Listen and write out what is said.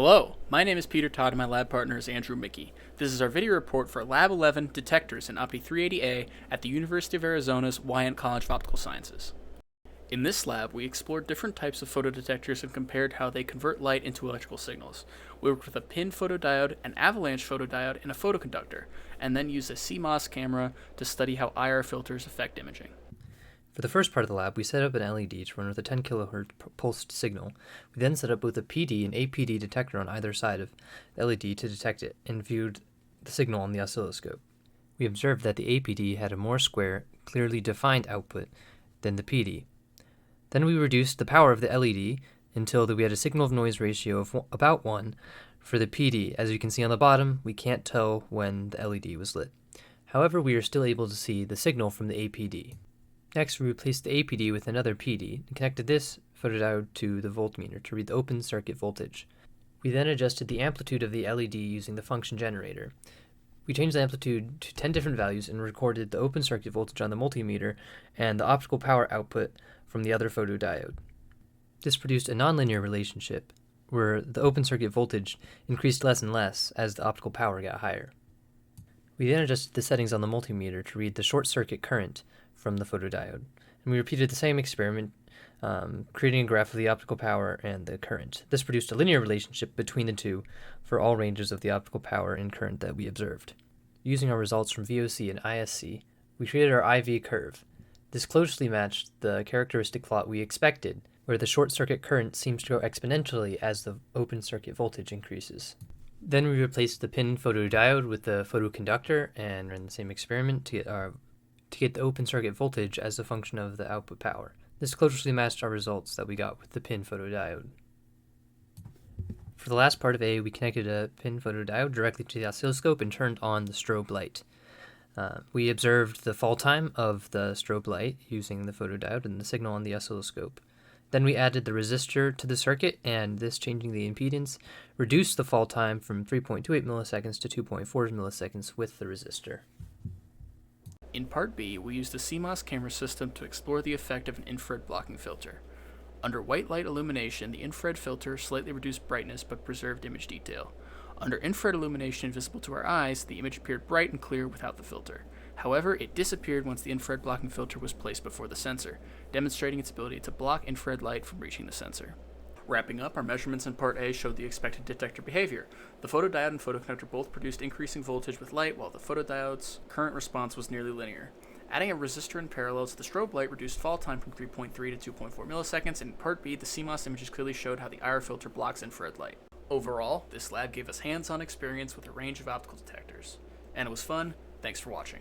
Hello, my name is Peter Todd and my lab partner is Andrew Mickey. This is our video report for Lab 11 detectors in OPTI380A at the University of Arizona's Wyant College of Optical Sciences. In this lab, we explored different types of photodetectors and compared how they convert light into electrical signals. We worked with a pin photodiode, an avalanche photodiode, and a photoconductor, and then used a CMOS camera to study how IR filters affect imaging. For the first part of the lab, we set up an LED to run with a 10 kHz pulsed signal. We then set up both a PD and APD detector on either side of the LED to detect it, and viewed the signal on the oscilloscope. We observed that the APD had a more square, clearly defined output than the PD. Then we reduced the power of the LED until we had a signal-to-noise ratio of about 1 for the PD. As you can see on the bottom, we can't tell when the LED was lit. However, we are still able to see the signal from the APD. Next, we replaced the APD with another PD and connected this photodiode to the voltmeter to read the open circuit voltage. We then adjusted the amplitude of the LED using the function generator. We changed the amplitude to 10 different values and recorded the open circuit voltage on the multimeter and the optical power output from the other photodiode. This produced a nonlinear relationship where the open circuit voltage increased less and less as the optical power got higher. We then adjusted the settings on the multimeter to read the short circuit current from the photodiode, and we repeated the same experiment, creating a graph of the optical power and the current. This produced a linear relationship between the two for all ranges of the optical power and current that we observed. Using our results from VOC and ISC, we created our IV curve. This closely matched the characteristic plot we expected, where the short circuit current seems to grow exponentially as the open circuit voltage increases. Then we replaced the pin photodiode with the photoconductor and ran the same experiment to get the open circuit voltage as a function of the output power. This closely matched our results that we got with the pin photodiode. For the last part of A, we connected a pin photodiode directly to the oscilloscope and turned on the strobe light. We observed the fall time of the strobe light using the photodiode and the signal on the oscilloscope. Then we added the resistor to the circuit, and this, changing the impedance, reduced the fall time from 3.28 milliseconds to 2.4 milliseconds with the resistor. In Part B, we used the CMOS camera system to explore the effect of an infrared blocking filter. Under white light illumination, the infrared filter slightly reduced brightness but preserved image detail. Under infrared illumination visible to our eyes, the image appeared bright and clear without the filter. However, it disappeared once the infrared blocking filter was placed before the sensor, demonstrating its ability to block infrared light from reaching the sensor. Wrapping up, our measurements in Part A showed the expected detector behavior. The photodiode and photoconductor both produced increasing voltage with light, while the photodiode's current response was nearly linear. Adding a resistor in parallel to the strobe light reduced fall time from 3.3 to 2.4 milliseconds, and in Part B, the CMOS images clearly showed how the IR filter blocks infrared light. Overall, this lab gave us hands-on experience with a range of optical detectors. And it was fun. Thanks for watching.